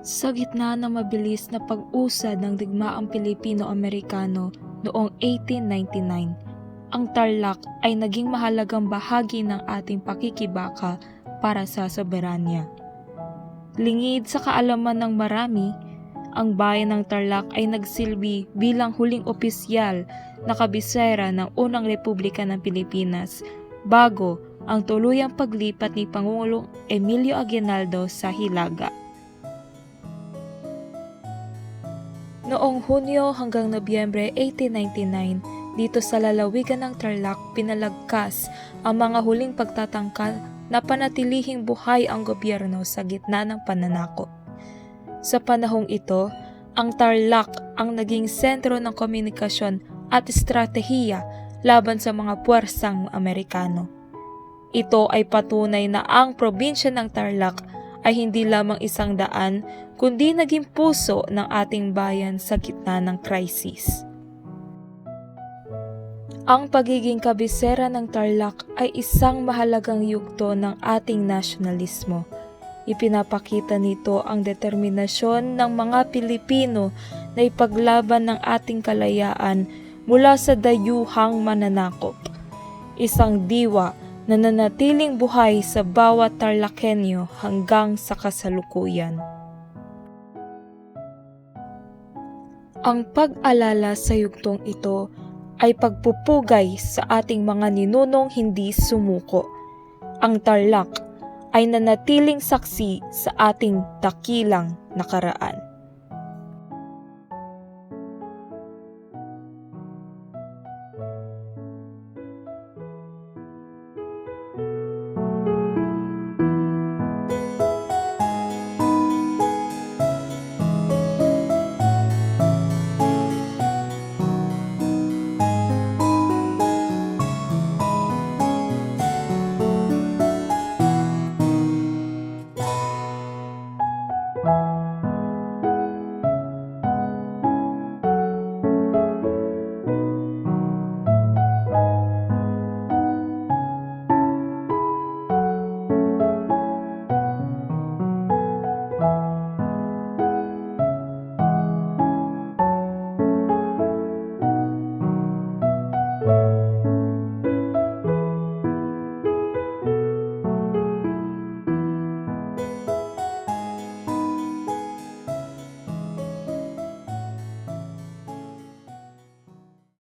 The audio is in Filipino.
Sa gitna ng mabilis na pag-usad ng digmaang Pilipino-Amerikano noong 1899, ang Tarlac ay naging mahalagang bahagi ng ating pakikibaka para sa soberanya. Lingid sa kaalaman ng marami, ang bayan ng Tarlac ay nagsilbi bilang huling opisyal na kabisera ng unang Republika ng Pilipinas bago ang tuluyang paglipat ni Pangulong Emilio Aguinaldo sa Hilaga. Noong Hunyo hanggang Nobyembre 1899, dito sa lalawigan ng Tarlac pinalagkas ang mga huling pagtatangka na panatilihing buhay ang gobyerno sa gitna ng pananakop. Sa panahong ito, ang Tarlac ang naging sentro ng komunikasyon at estratehiya laban sa mga puwersang Amerikano. Ito ay patunay na ang probinsya ng Tarlac ay hindi lamang isang daan, kundi naging puso ng ating bayan sa gitna ng krisis. Ang pagiging kabisera ng Tarlac ay isang mahalagang yugto ng ating nasyonalismo. Ipinapakita nito ang determinasyon ng mga Pilipino na ipaglaban ng ating kalayaan mula sa dayuhang mananakop. Isang diwa na nanatiling buhay sa bawat Tarlacenyo hanggang sa kasalukuyan. Ang pag-alala sa yugtong ito ay pagpupugay sa ating mga ninunong hindi sumuko. Ang Tarlac ay nanatiling saksi sa ating dakilang nakaraan.